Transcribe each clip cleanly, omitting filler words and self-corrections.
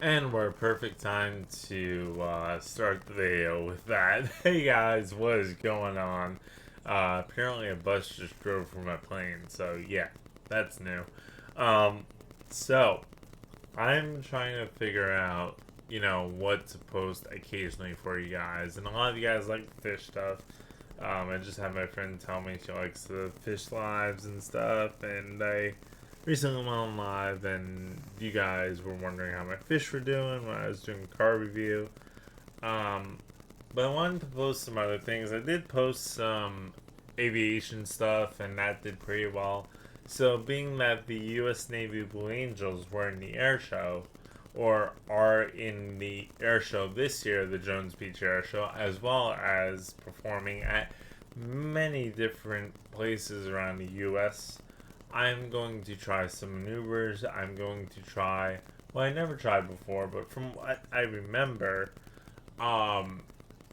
And we're perfect time to start the video with that. Hey guys, what is going on? Apparently a bus just drove from my plane, so yeah, that's new. Um, so I'm trying to figure out, what to post occasionally for you guys, and a lot of you guys like fish stuff. I just had my friend tell me she likes the fish lives and stuff, and I recently went on live, and you guys were wondering how my fish were doing when I was doing car review. Um, but I wanted to post some other things. I did post some aviation stuff, and that did pretty well. So, being that the U.S. Navy Blue Angels were in the air show, or are in the air show this year, the Jones Beach Air Show, as well as performing at many different places around the U.S., I'm going to try some maneuvers. I'm going to try, well, I never tried before, but from what I remember, um,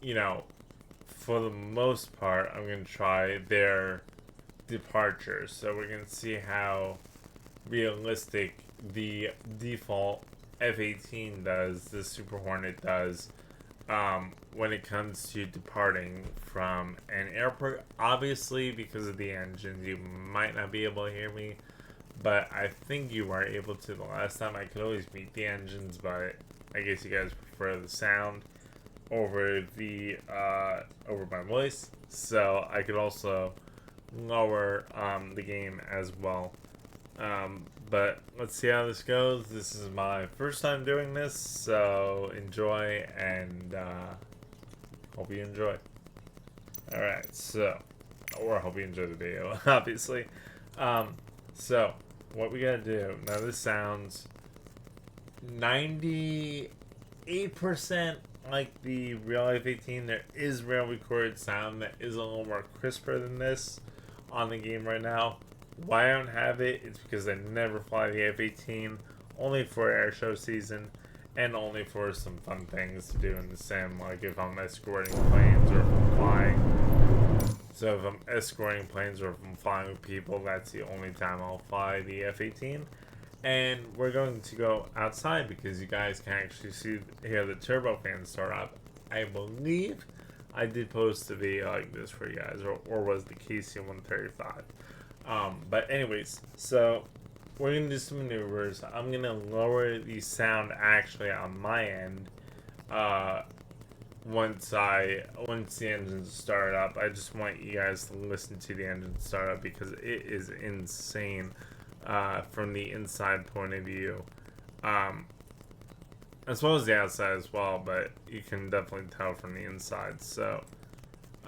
you know, for the most part, I'm going to try their departures. So we're going to see how realistic the default F-18 does, the Super Hornet does, when it comes to departing from an airport. Obviously, because of the engines, you might not be able to hear me, but I think you were able to the last time. I could always mute the engines, but I guess you guys prefer the sound over the over my voice. So I could also lower the game as well. But let's see how this goes. This is my first time doing this, so enjoy, and hope you enjoy. Alright, so, or hope you enjoy the video, obviously. So, what we gotta do, now this sounds 98% like the real F-18. There is real recorded sound that is a little more crisper than this on the game right now. Why I don't have it is because I never fly the F-18, only for air show season, and only for some fun things to do in the sim, like if I'm escorting planes or if I'm flying. So if I'm escorting planes or if I'm flying with people, that's the only time I'll fly the F-18. And we're going to go outside because you guys can actually hear the turbofan start up. I believe I did post a video like this for you guys, or was the KC-135. But anyways, so we're gonna do some maneuvers. I'm gonna lower the sound actually on my end. Once the engines start up, I just want you guys to listen to the engine start up because it is insane from the inside point of view, as well as the outside as well. But you can definitely tell from the inside. So.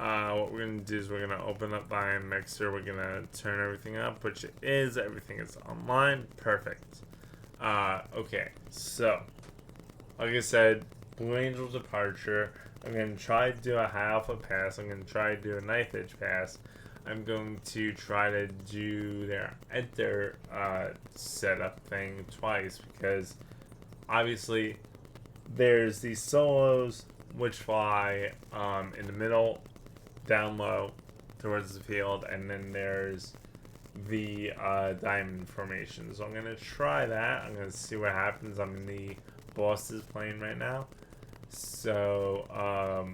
What we're going to do is we're going to open up my mixer. We're going to turn everything up, which it is. Everything is online. Perfect. Okay, so, like I said, Blue Angel departure. I'm going to try to do a high alpha pass. I'm going to try to do a knife edge pass. I'm going to try to do their enter setup thing twice because, obviously, there's these solos which fly in the middle, down low towards the field, and then there's the diamond formation. So I'm gonna try that. I'm gonna see what happens. I'm in the boss's plane right now. So oh,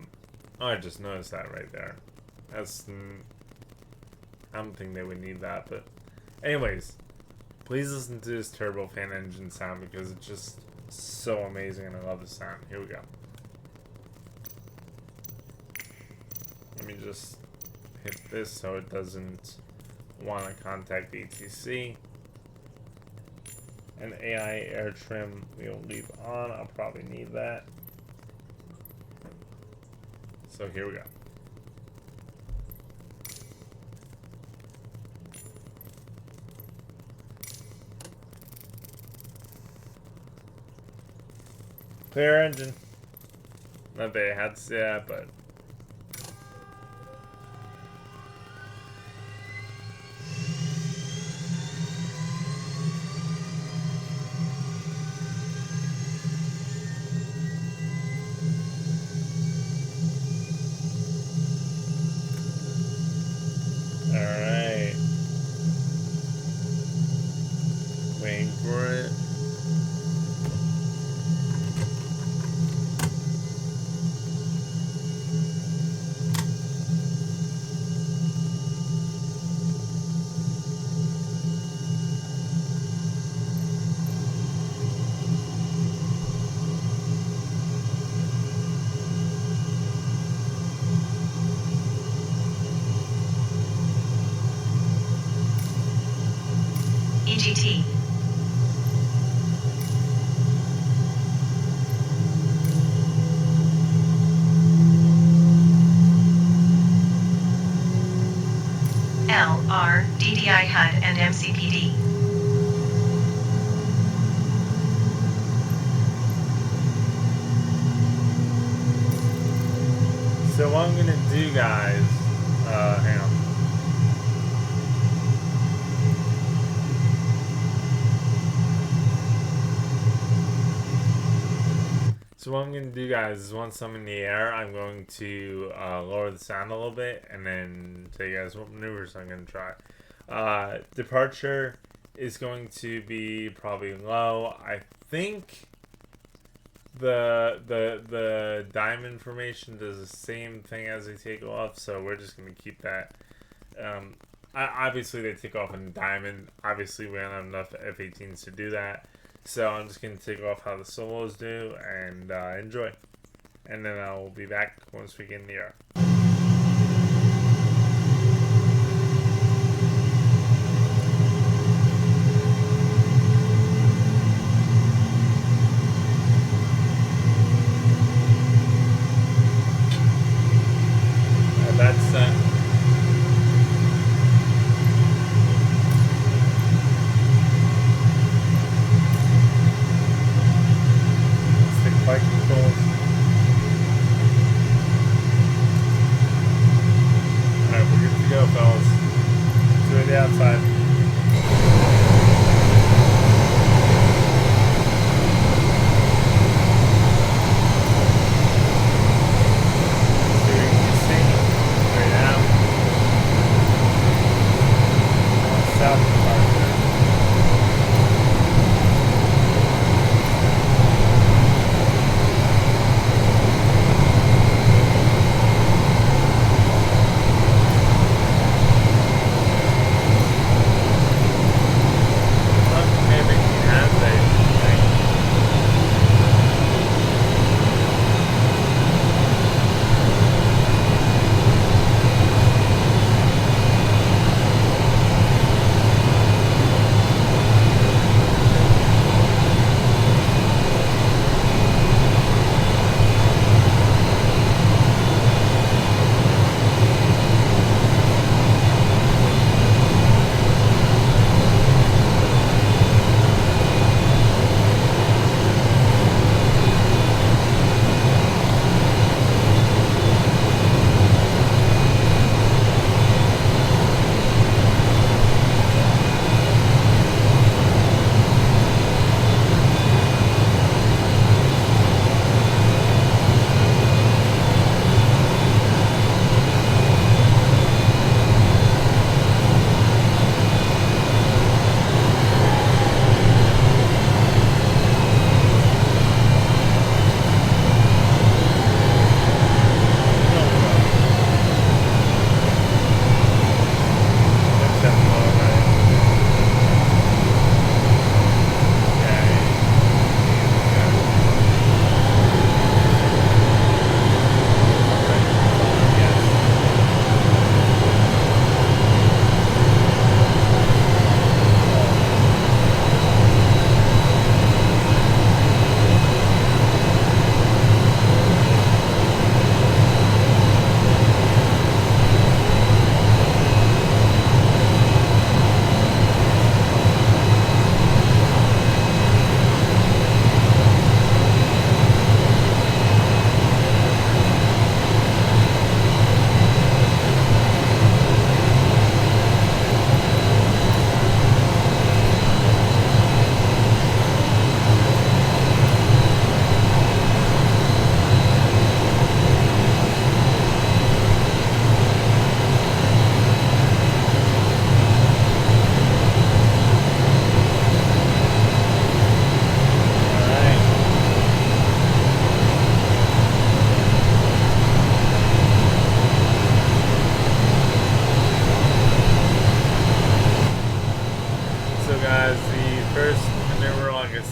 I just noticed that right there. That's I don't think they would need that, but anyways, please listen to this turbofan engine sound because it's just so amazing and I love the sound. Here we go. Let me just hit this so it doesn't want to contact ATC. And AI air trim we'll leave on. I'll probably need that. So here we go. Clear engine. Not that I had to say that, but alright. Waiting for it. ready. So what I'm gonna do, guys, hang on. So what I'm going to do, guys, is once I'm in the air, I'm going to lower the sound a little bit and then tell you guys what maneuvers I'm going to try. Departure is going to be probably low. I think the diamond formation does the same thing as they take off, so we're just going to keep that. Obviously, they take off in diamond. Obviously, we don't have enough F-18s to do that. So I'm just going to take off how the solos do and enjoy. And then I'll be back once we get in the air. That's set. Flight controls. Alright, we're good to go, fellas. To the outside. Steering easting. Straight out. South departure.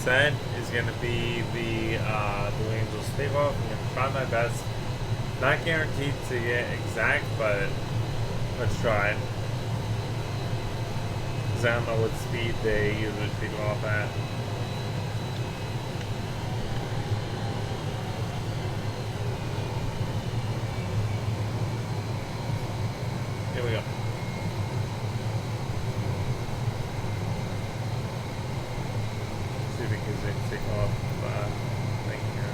said, is going to be the Blue Angels takeoff. I'm going to try my best. Not guaranteed to get exact, but let's try. Because I don't know what speed they usually take off at. Here we go. see if it gives me a take off thing here.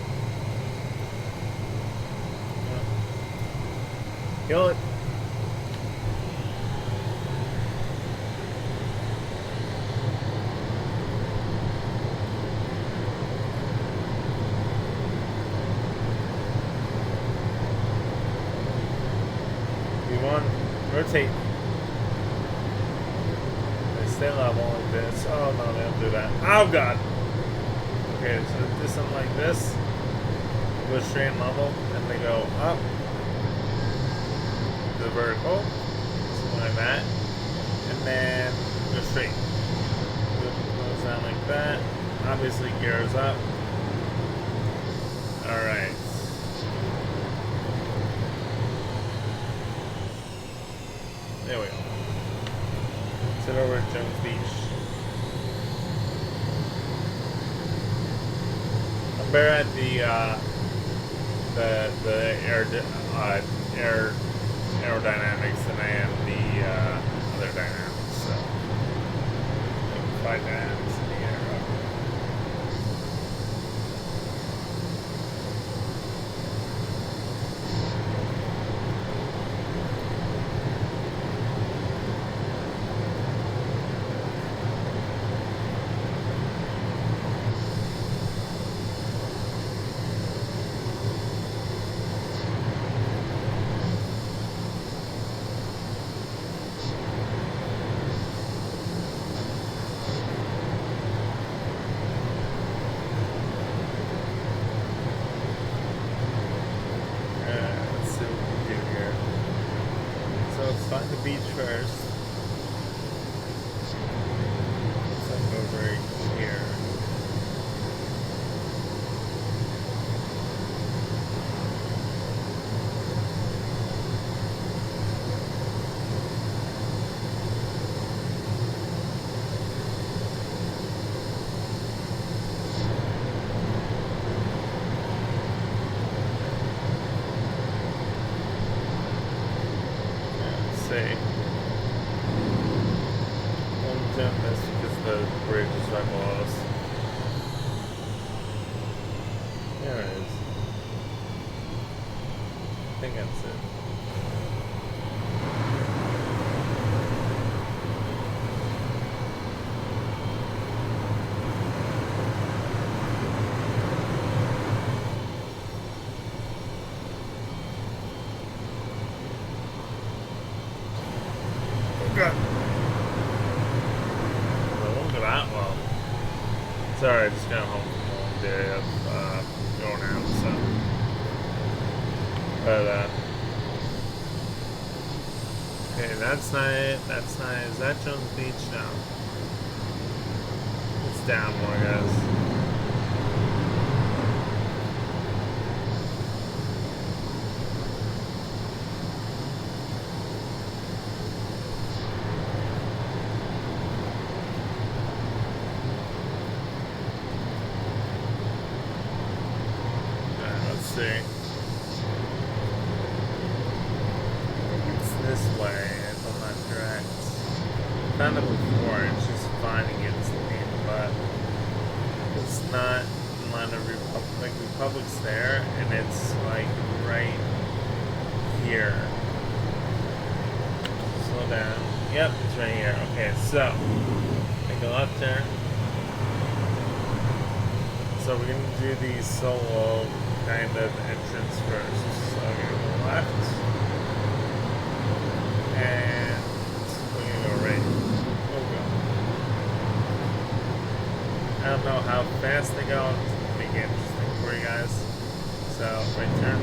Kill it. Rotate. They stay level like this. Oh no, they don't do that. Oh god. Okay, so do something like this. Go straight and level, and they go up to the vertical, something like that, and then go straight. Goes down like that. Obviously, gears up. All right. There we go. Sit over at Jones Beach. I'm better at the aerodynamics than I am the other dynamics. So, flight dynamics in the air. Find the beach first. So over here. Won't jump this because the bridge is right below us. There it is. I think that's it. God. Well, look at that one. Sorry, I just got home from a long day of going out, so. But, okay, that's nice. That's nice. Is that Jones Beach? No. It's down more, guys. See. It's this way, if I'm not correct. Found it before, it's just finding its name, but it's not in line of Republic. Republic's there, and it's like right here. Slow down. Yep, it's right here. Okay, so take a left turn. So we're gonna do the solo kind of entrance first. So we're gonna go left, and we're gonna go right. Oh god! I don't know how fast they go. It's gonna make it interesting for you guys. So right turn.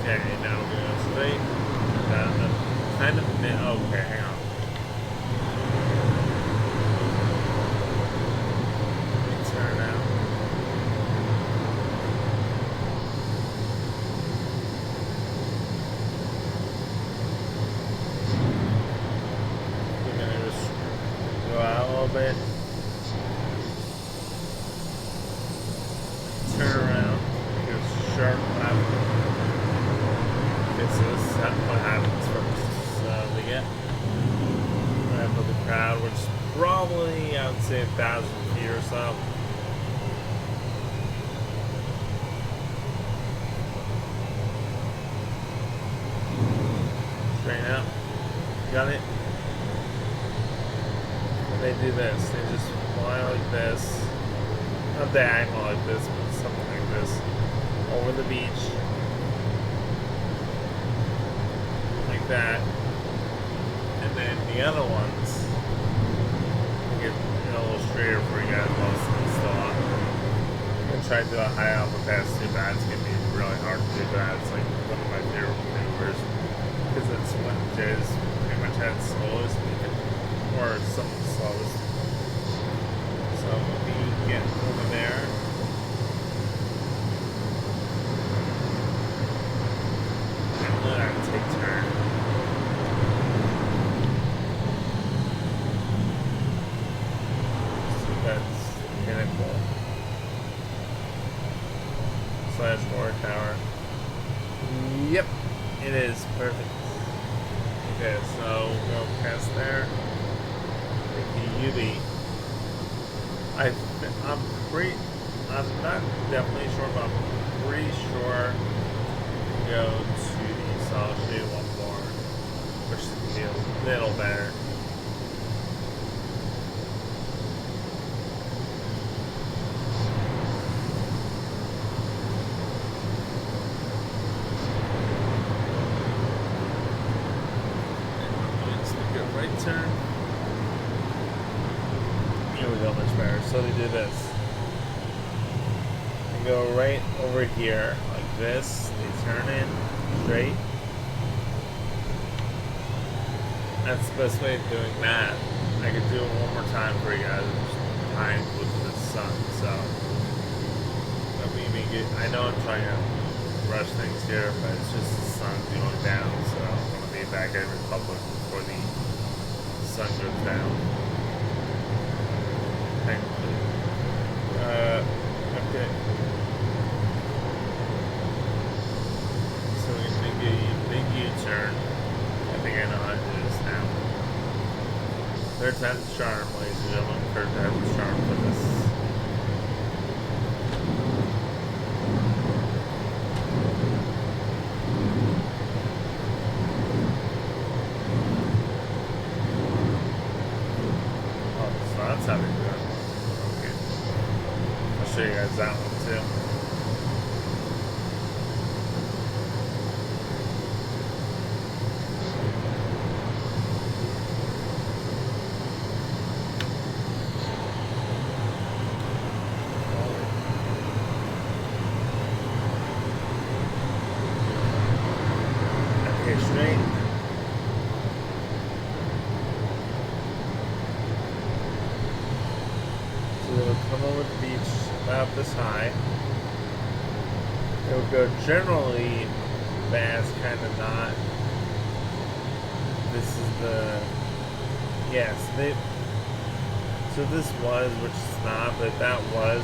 Okay, now we're going to go straight down the kind of mid. Okay, hang on. Let me turn out. We're going to just go out a little bit. Turn around. sharp left. Okay, so this is what happens first. So we get left of the crowd, which is probably, I would say, 1,000 feet or so. Straight out. Got it? And they do this. They just fly like this. Not diagonal like this, but something like this. Over the beach. Like that. And then the other ones, get a little straighter for you guys most of the stuff. I'm going to try to do a high alpha pass too bad. It's going to be really hard to do that. It's like one of my favorite maneuvers. Because it's when Jay's pretty much at slowest, or some of the slowest. So we get over there. And let our take turn. So that's pinnacle. / water tower. Yep, it is perfect. Okay, so we'll go past there. Take the UV. I'm not definitely sure, but I'm pretty sure we go to the solid shade one more, which should be a little better. Right turn. Here we go, much better. So they do this. They go right over here, like this. They turn in straight. That's the best way of doing that. I could do it one more time for you guys. Just time with the sun, so let me make it. I know I'm trying to rush things here, but it's just the sun's going down, so I want to be back at Republic before the sun goes down. Thankfully. Okay. So we can make a big U-turn. I think I know how to do this now. Third time's the charm, ladies and gentlemen. Third time's the charm for this. That's how they do it. Okay. I'll show you guys that one too. Okay, straight. It'll come over the beach about this high. It'll go generally fast, kind of not. This is the, yes, so this was, which is not, but if that was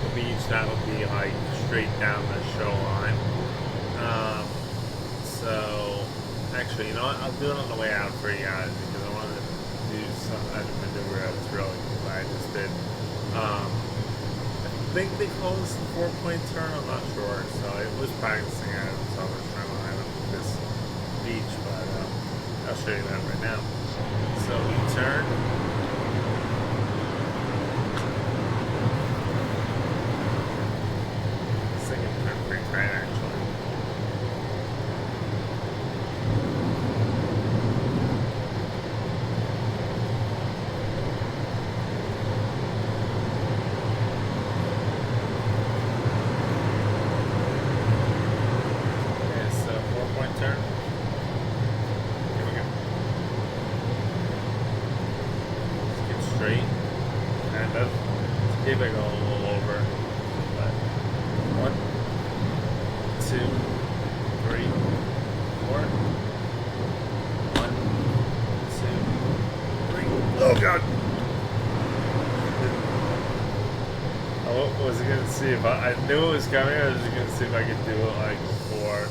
the beach, that would be like straight down the shoreline. So, actually, you know what, I'll do it on the way out for you guys, because I wanted to do some maneuver that was really cool. I just did. I think they call this the 4-point turn. I'm not sure. So it was practicing at it, so I was trying to line up this beach, but I'll show you that right now. So you turn. This thing can turn pretty tight, actually. Turn. Here we go. see if I knew it was coming. I was just gonna see if I could do it like before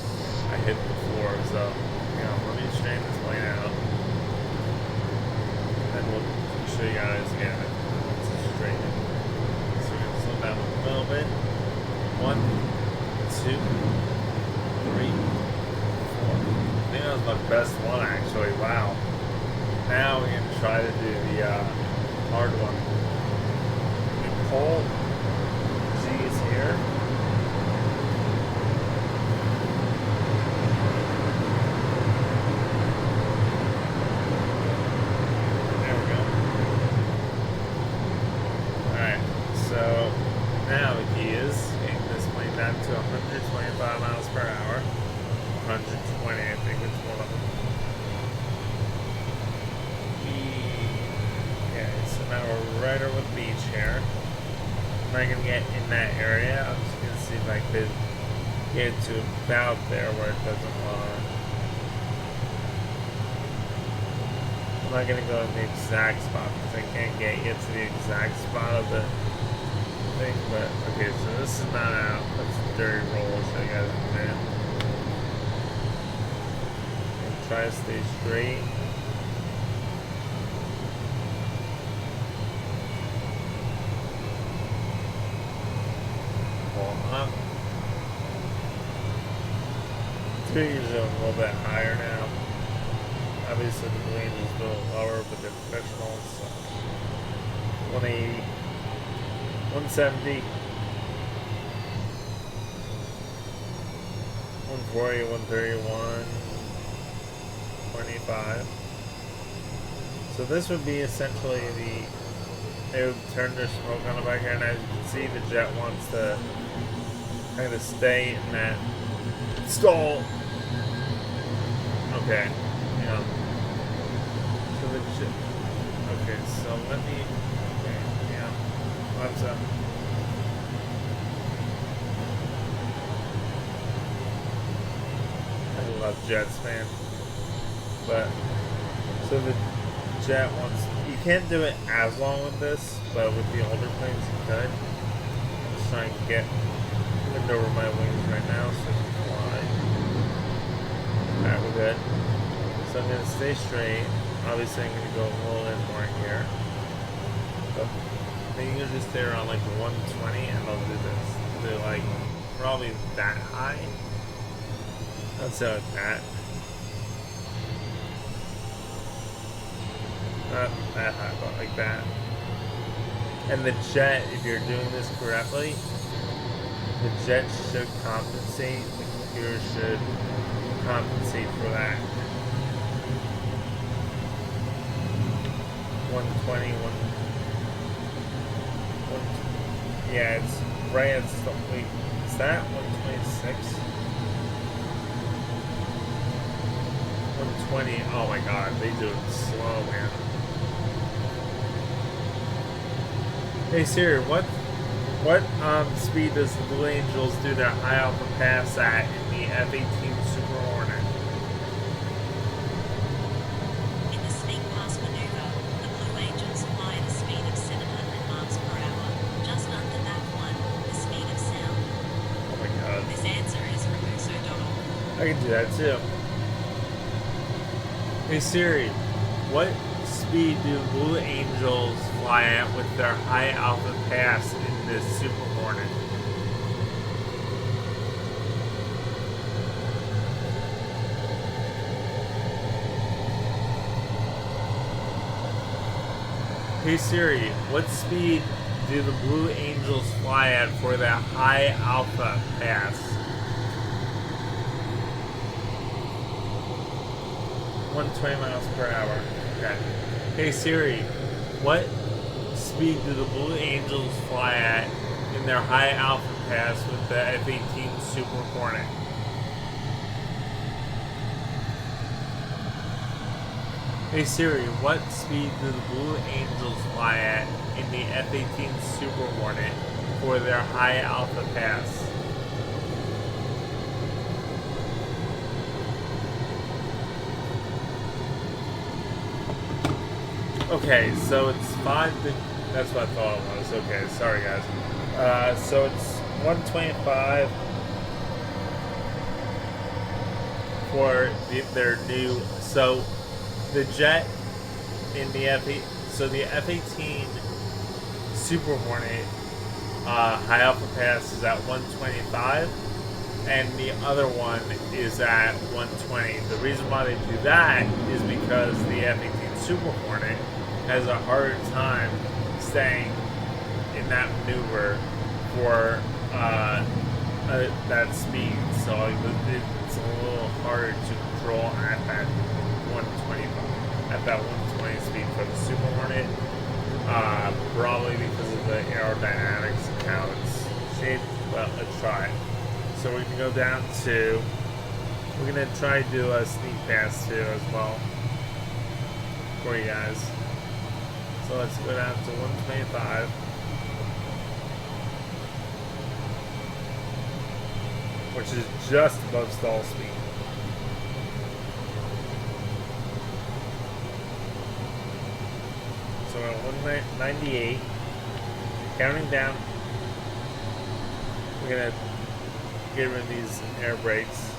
I hit the floor. So, let me straighten this plane out, and we'll show you guys again. It's straight. So we're gonna slow down a little bit. 1, 2, 3, 4. I think that was my best one actually. Wow. Now we're gonna try to do the hard one. We pull G's here. There we go. Alright, so now the key is getting this plane down to 125 miles per hour. 120, I think it's one of them. Okay, so now we're right over the beach here. I'm not going to get in that area. I'm just going to see if I could get to about there where it doesn't want to. I'm not going to go in the exact spot because I can't get to the exact spot of the thing. But, okay, so this is not out. That's a dirty roll, so you guys understand. Try to stay straight. Up. Two usually a little bit higher now. Obviously the Blue Angels go lower, but they're professionals. So 180, 170, 140, 130, 125. So this would be essentially they would turn their smoke on the back here, and as you can see, the jet wants to kind of stay in that stall. Okay, so the jet. Okay, so let me. Okay, yeah. What's up? I love jets, man. But so the jet wants. You can't do it as long with this, but with the older planes you could. I'm just trying to get wind over my wings right now so I can fly. Alright, we're good. So I'm going to stay straight. Obviously I'm going to go a little in more here. But I think you can just stay around like 120 and I'll do this. Do like probably that high. I'd say like that. Not that high, but like that. And the jet, if you're doing this correctly, the jet should compensate. The computer should compensate for that. 120, yeah, it's right at wait, is that 126? 120, oh my god, they do it slow, man. Hey Siri, what speed does the Blue Angels do their high alpha pass at in the F-18 Super Hornet? In the sneak pass maneuver, the Blue Angels fly at a speed of 700 miles per hour, just under Mach 1, the speed of sound. Oh my god. This answer is from Uso.org. I can do that too. Hey Siri, what speed do Blue Angels fly at with their high alpha pass in this Super Hornet? Hey Siri, what speed do the Blue Angels fly at for their high alpha pass? 120 miles per hour. Okay. Hey Siri, what speed do the Blue Angels fly at in their high alpha pass with the F-18 Super Hornet? Hey Siri, what speed do the Blue Angels fly at in the F-18 Super Hornet for their high alpha pass? Okay, so it's 5 to That's what I thought it was. Okay, sorry guys. So it's 125 for their new. So the jet in the the F-18 Super Hornet high alpha pass is at 125, and the other one is at 120. The reason why they do that is because the F-18 Super Hornet has a harder time staying in that maneuver for that speed. So it's a little harder to control at that 120 speed for the Super Hornet. Probably because of the aerodynamics and how it's shaped. But let's try it. So we're gonna go down to. We're gonna try to do a sneak pass too as well for you guys. So let's go down to 125. Which is just above stall speed. So we're at 198. Counting down. We're gonna get rid of these air brakes.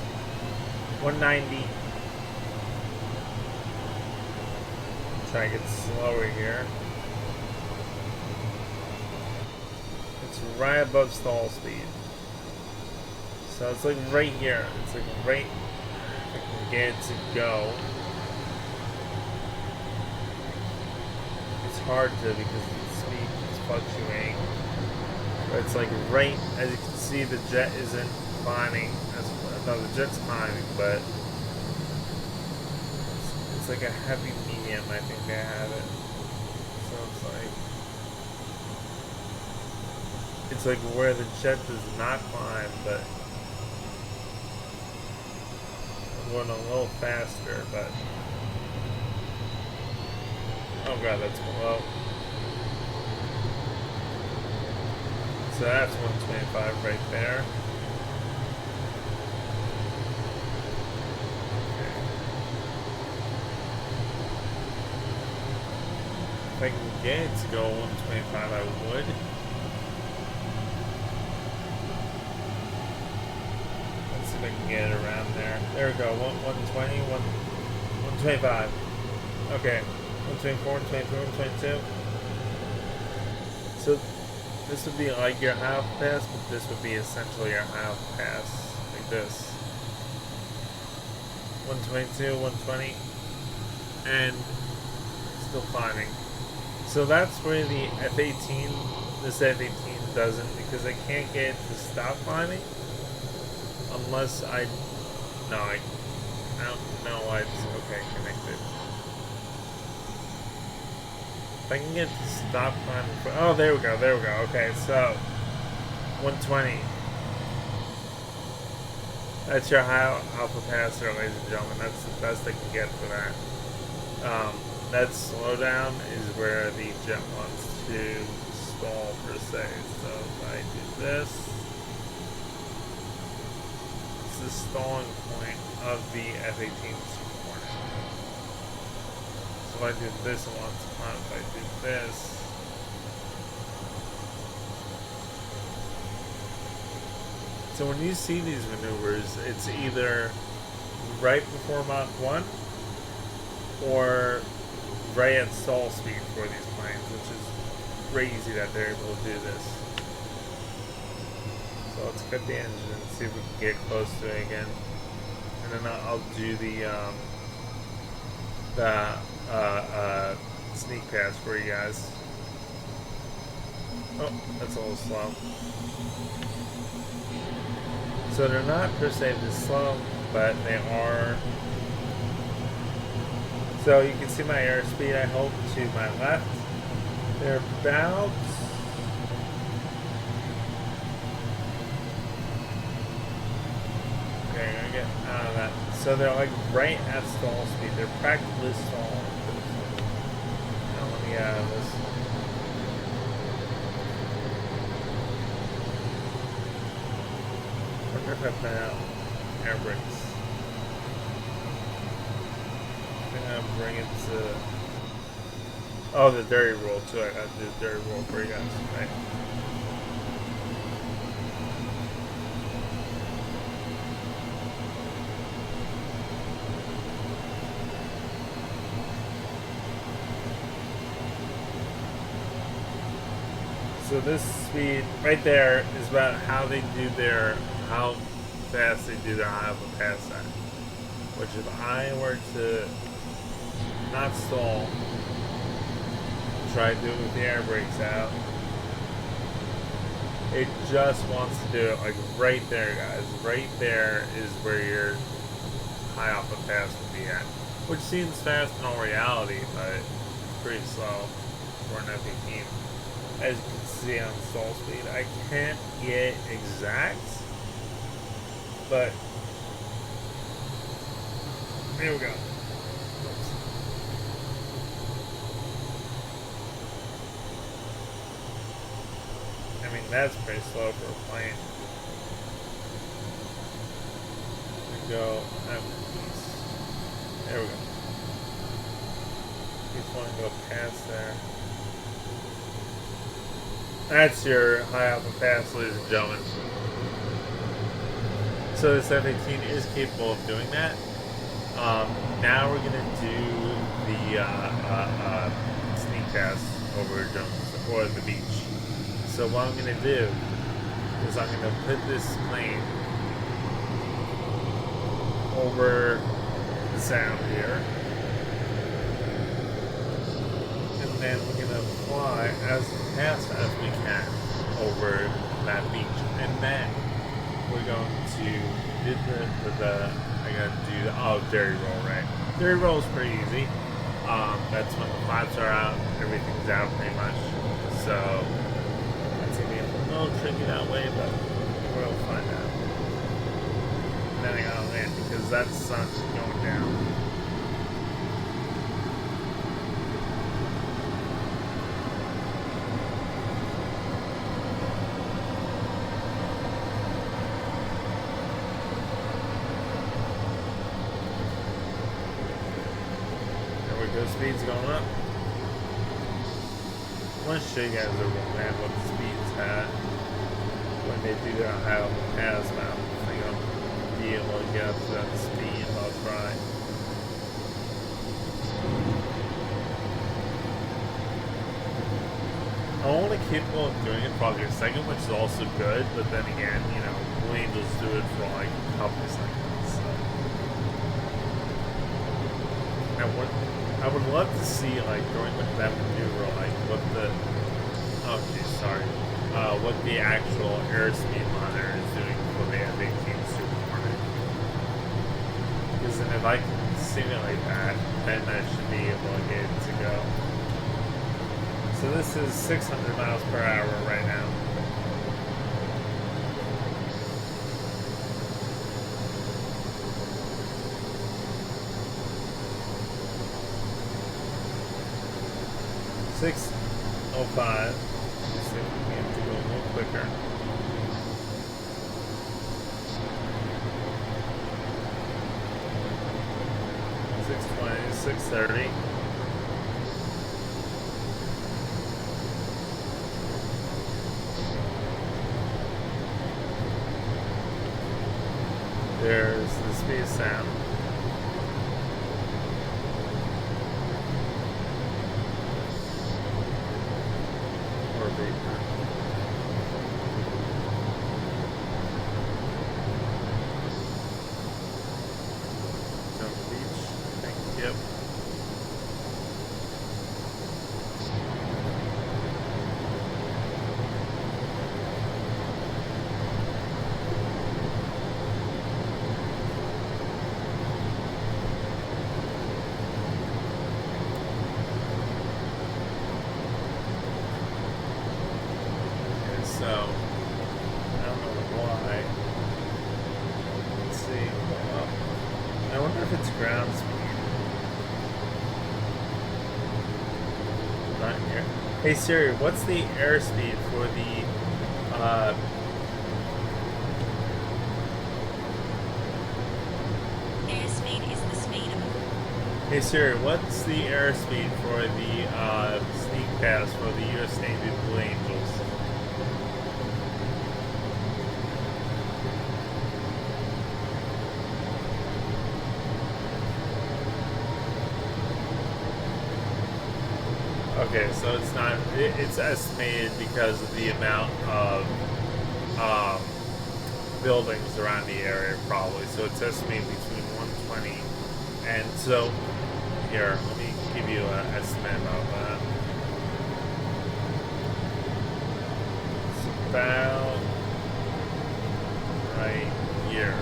190. Try to get slower here. It's right above stall speed. So it's like right here. It's like right. If I can get it to go. It's hard to because the speed is fluctuating. But it's like right, as you can see, the jet isn't climbing. No, the jet's climbing, but it's like a heavy medium. I think they have it. So it's like where the jet does not climb, but going a little faster. But oh god, that's below. So that's 125 right there. If I can get it to go 125, I would. Let's see if I can get it around there. There we go. 120, 125. Okay. 124, 123, 122. So this would be like your half pass, but this would be essentially your half pass. Like this. 122, 120. And still climbing. So that's where the F-18, this F-18 doesn't, because I can't get it to stop climbing unless I don't know why it's okay connected. If I can get it to stop climbing, oh there we go, okay, so 120. That's your high alpha pass there, ladies and gentlemen. That's the best I can get for that. That slowdown is where the jet wants to stall per se. So if I do this, it's the stalling point of the F-18 Super Hornet. So if I do this, it wants to climb. If I do this, so when you see these maneuvers, it's either right before Mach 1 or right at stall speed for these planes, which is crazy that they're able to do this. So let's cut the engine and see if we can get close to it again, and then I'll do the sneak pass for you guys. Oh, that's a little slow. So they're not per se this slow, but they are. So you can see my airspeed, I hope, to my left. They're about... Okay, I'm gonna get out of that. So they're like right at stall speed. They're practically stalling. Now let me get out of this. I wonder if I put out air brakes. I'm gonna bring it to Oh, the dirty roll too. I gotta do the dirty roll for you guys. Right. So this speed right there is about how how fast they do their high up a pass at. Which if I were to not stall, try to do it with the air brakes out, it just wants to do it like right there, guys. Right there is where your high off a pass would be at. Which seems fast in all reality, but it's pretty slow for an F-18. As you can see on stall speed, I can't get exact, but here we go. I mean, that's pretty slow for a plane. And go, there we go. Just want to go past there. That's your high alpha pass, ladies and gentlemen. So this F-18 is capable of doing that. Now we're gonna do the sneak test over Jones or the beach. So what I'm gonna do is I'm gonna put this plane over the sound here, and then we're gonna fly as fast as we can over that beach, and then we're going to do I gotta do the dirty roll, right? Dirty roll is pretty easy. That's when the flaps are out, everything's out pretty much. So it's gonna be a little tricky that way, but we'll find out. And then I gotta land because that sun's going down. The speed's going up. I want to show you guys over man what the speed's at when they do their high up pass mount. I think I'll be able to get up to that speed if I'll try. I'm only capable of doing it probably a second, which is also good, but then again, you know, Blue Angels do it for like a couple of seconds. So. I would love to see, like, during that maneuver, like, what the actual airspeed monitor is doing for the F-18 Super Hornet. Because then if I can simulate that, then I should be able to get it to go. So this is 600 miles per hour right now. .05. Let's see if we can do a little quicker. .620, 630. There's the speed of sound. Yep. Okay, so I don't know why. Let's see. I wonder if it's ground speed. Not here. Hey Siri, what's the airspeed for the Airspeed is the speed of Hey Siri, what's the airspeed for the sneak pass for the U.S. Navy Blue Angels? Okay, so it's not. It's estimated because of the amount of um, buildings around the area, probably. So it's estimated between 120 and so. Here, let me give you an estimate about that. It's about right here.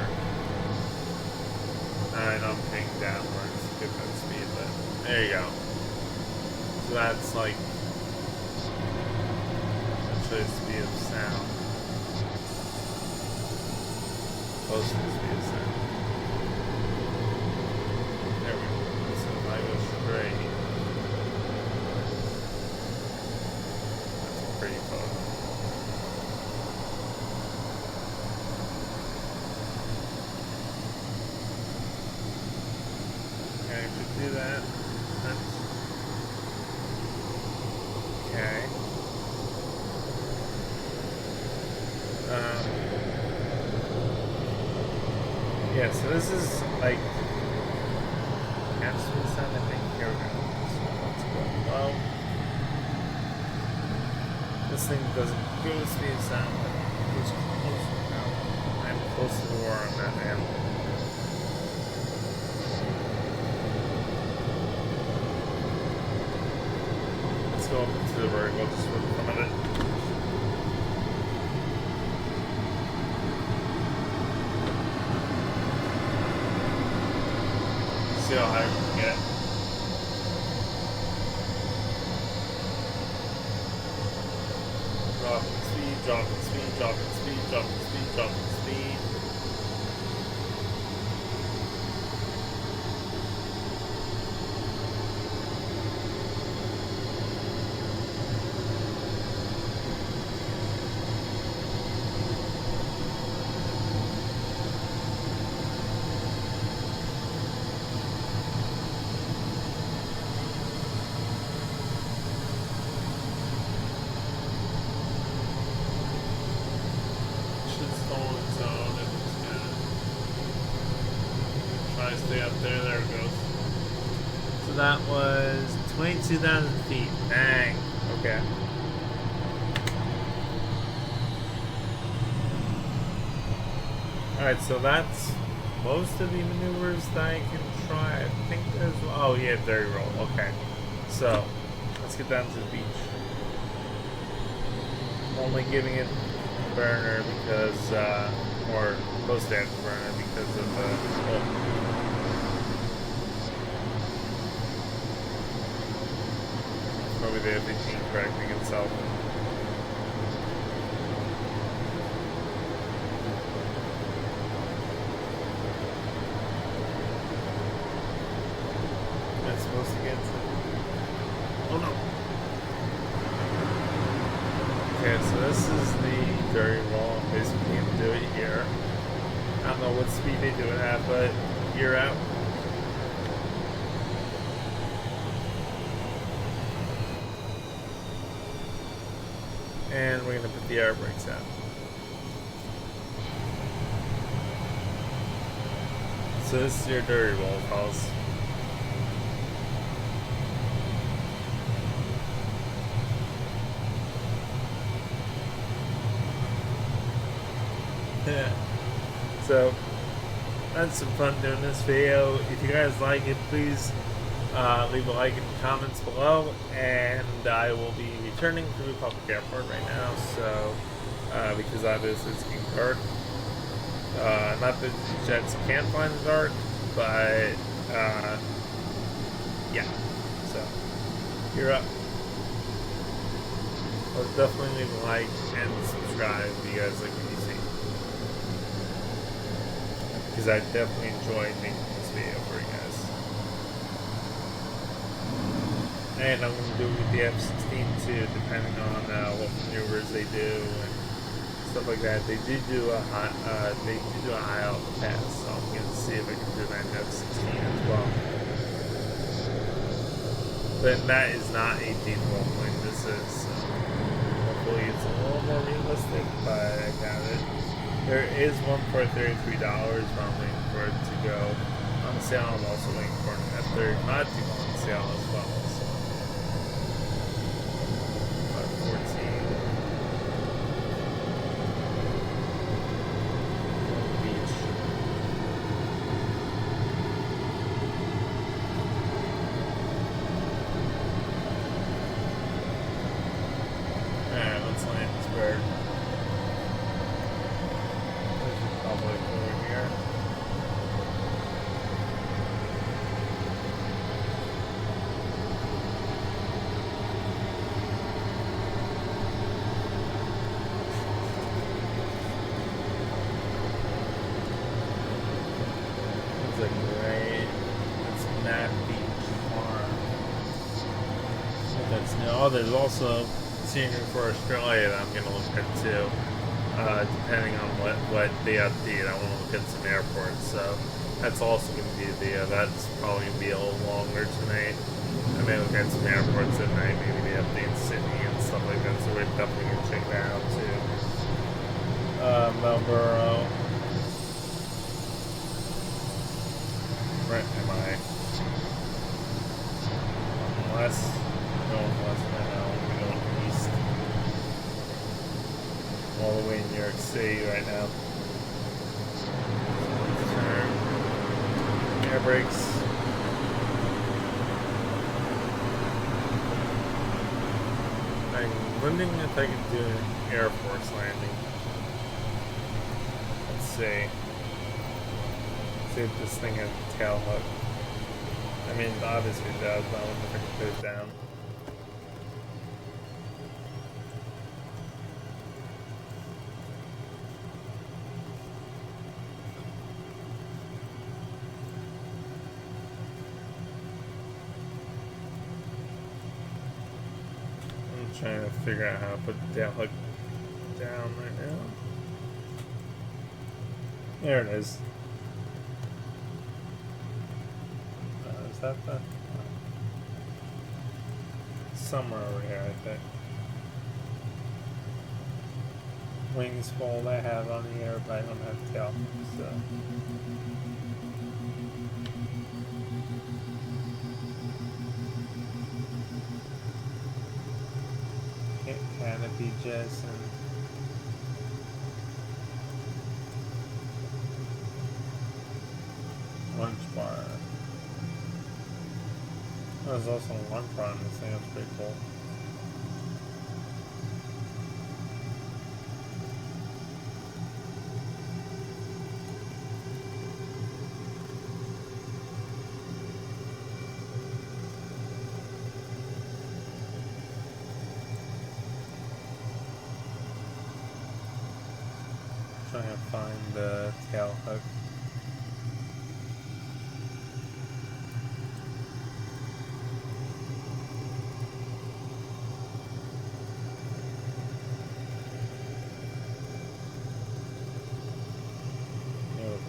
I know I'm paying downwards to get that speed, but there you go. So that's like essentially the speed of sound. Close to the speed of sound. There we go. So if I go straight, that's a pretty photo. Okay, I should do that. That's okay. Yeah, so this is like absolute sound, I think. Here we go. So let's go low. This thing doesn't go to speed of sound, but it goes close now. I'm close to the door on that man. Let's go up to the vertical just for the fun of it. See how high we can get. Dropping speed, dropping speed, dropping speed, dropping speed, dropping speed. Stay up there. There it goes. So that was 22,000 feet. Dang. Okay. Alright, so that's most of the maneuvers that I can try. I think there's. Oh, yeah, there you roll. Okay. So, let's get down to the beach. I'm only giving it a burner because, or close to a burner because of the. Probably the F-18 correcting itself. That's supposed to get to... Oh no! Okay, so this is the dirty wall. Basically, you can do it here. I don't know what speed they do it at, but you're out. And we're going to put the air brakes out. So this is your dirty roll calls. Yeah. So that's some fun doing this video. If you guys like it, please leave a like in the comments below, and I will be returning to Republic Airport right now, so because obviously it's getting dark. Not that the jets can't fly in the dark, but yeah, so you're up. Well, definitely leave a like and subscribe if you guys like what you see, because I definitely enjoyed making this video for you guys. And I'm going to do it with the F-16 too, depending on what maneuvers they do and stuff like that. They do a high alpha pass, so I'm going to see if I can do that in F-16 as well. But that is not a default plane. This is, hopefully it's a little more realistic, but I got it. There is one for $33, but I'm waiting for it to go on sale. I'm also waiting for an F-35 to go on sale as well. So, 14. Beach. Alright, let's land this bird. This is probably over here. It's a great, it's Map Beach Farm. That's new. Oh, there's also scenery for Australia that I'm going to look at too. Depending on what they update, I want to look at some airports. So that's also going to be a video. That's probably going to be a little longer tonight. I may look at some airports at night, maybe they update Sydney and stuff like that. So we're definitely going to check that out too. Melbourne. Where am I? West? No, west right now. I'm going east. All the way in New York City right now. Turn. Air brakes. I'm wondering if I can do an Air Force landing. Let's see. See if this thing has a tail hook. I mean, obviously it does, but I wonder if I can put it down. I'm trying to figure out how to put the tail hook down right now. There it is. Is that the... somewhere over here, I think. Wings fold I have on the air, but I don't have tail, so... Canopy jettison. Lunch bar. Oh, there's also a lunch bar on this thing, that's pretty cool. Trying to find the tail hook. There we go.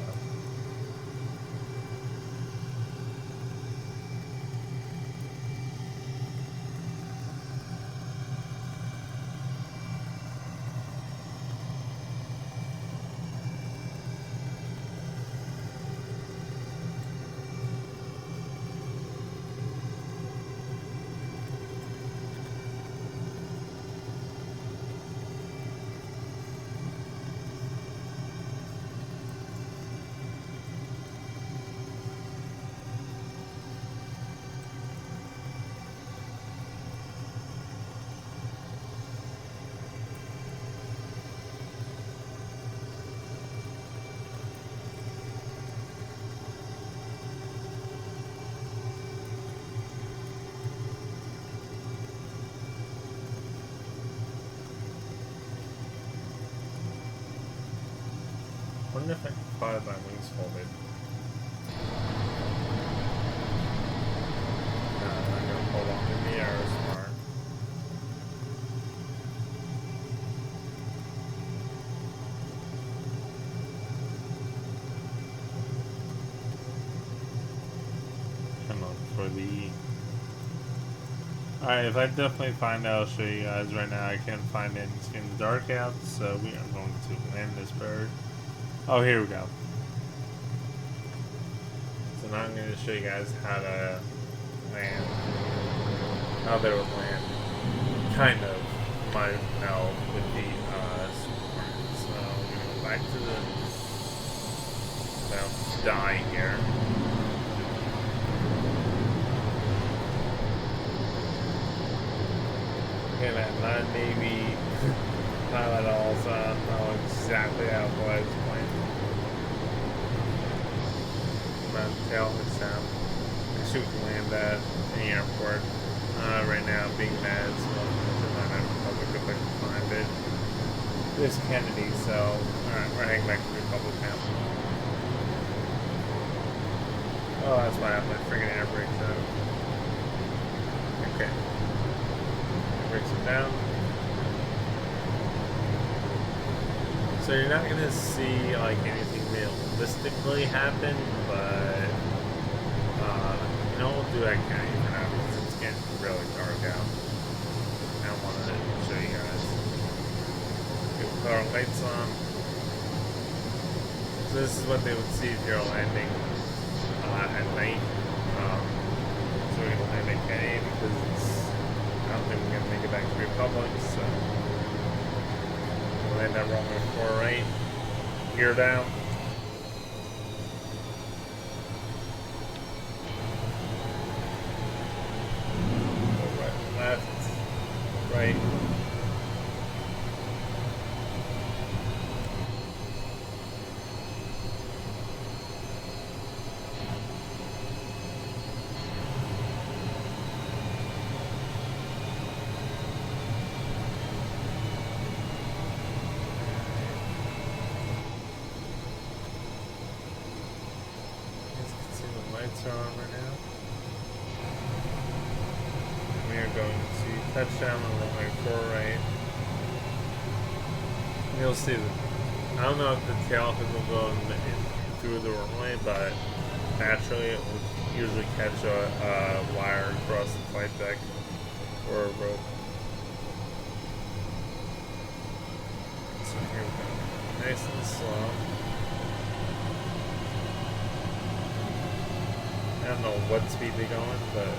I wonder if I can fly my wings folded. I'm gonna hold on in the air smart. Come on for the Alright, if I definitely find out, I'll show you guys. Right now I can't find it. It's getting dark out, so we are going to land this bird. Oh, here we go. So now I'm going to show you guys how to land. How they would land. Kind of. Might know with the Super Hornet. So we're going to go back to the die here. Okay, man, not maybe not at all, so I don't know exactly how far it's playing. My tail is down. Actually, we can land at the airport. Right now, being mad, so I'm not Republic if I can find it. There's Kennedy, so alright, we're heading back to the Republic now. Oh, that's why I have my friggin' air brakes out. Okay. Breaks it down. So you're not gonna see like anything realistically happen, but you know, we'll do that kind of for now because it's getting really dark out. I don't want to show you guys. We'll put our lights on. So this is what they would see if you're landing at night. So we're gonna land at Kennedy because it's, I don't think we're gonna make it back to Republic, so we'll land that runway 4 right. Gear down. Right, left, right. Lights are on right now. We are going to touchdown on runway 4 right. You'll see that. I don't know if the tail will go through the runway, but naturally it will usually catch a wire across the flight deck or a rope. So here we go. Nice and slow. I don't know what speed they're going, but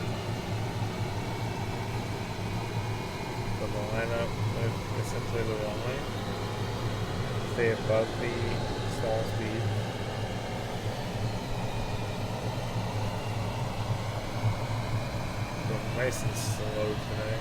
they'll line up with essentially the runway. Stay above the stall speed. Going nice and slow today.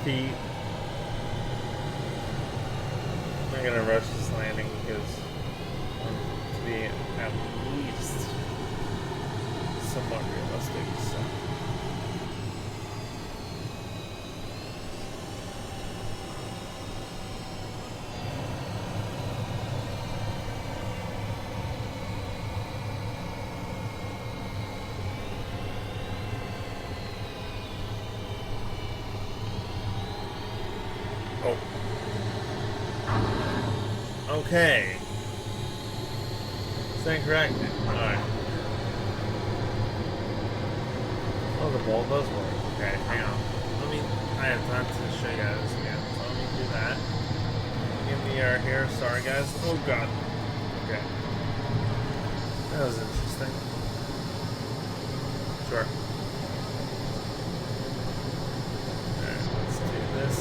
Feet. I'm not gonna rush this landing because I want to be at least somewhat realistic. So. Okay. Is that correct? Alright. Oh, the ball does work. Okay, hang on. I have time to show you guys again. So let me do that. In the air here. Sorry, guys. Oh, God. Okay. That was interesting. Sure. Alright, let's do this.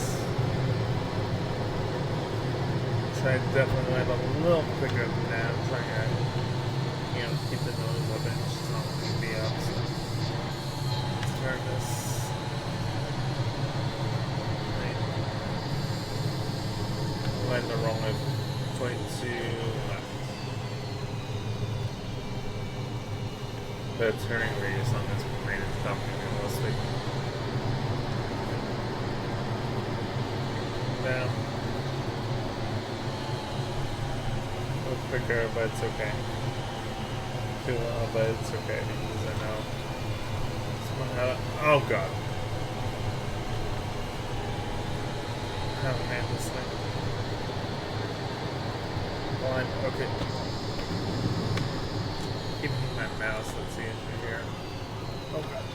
Try to definitely land a little quicker than that. I'm trying to, keep the nose up and just not leave me up. So let's turn this. Right. Land the wrong way. 22 left. The turning radius on this plane is not realistic. down. A little quicker, but it's okay. Too low, but it's okay because I know somehow. Oh god. Oh man, this thing. Blind. Okay. Keep my mouse. Let's see into here. Oh god.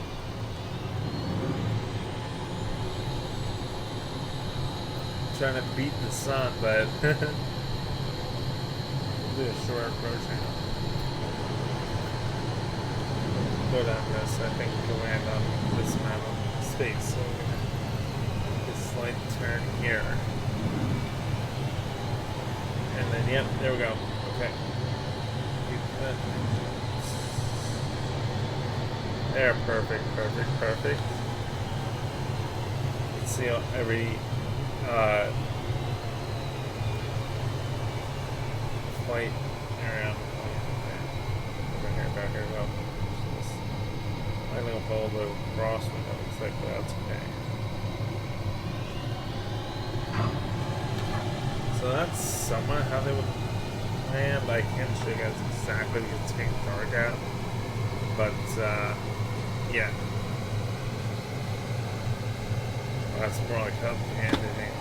Trying to beat the sun, but we'll do a short approach now. Go down this. I think we'll land on this amount of space. So we're gonna make a slight turn here. And then, yep, there we go. Okay. There, perfect, perfect, perfect. You can see every flight around. Back here, go. I think I'll follow the crosswind, that looks like, but that's okay. So that's somewhat how they would land. I can't show you guys exactly the tank dark out, but yeah. Well, that's more like up-handed aiming.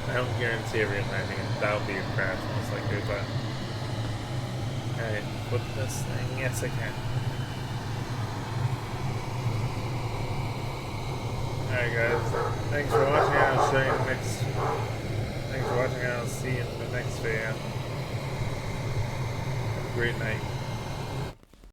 I don't guarantee every landing that would be a crash most likely, but alright, flip this thing. Yes, I can. Alright guys, thanks for watching. I'll show you the next. Thanks for watching. I'll see you in the next video. Have a great night.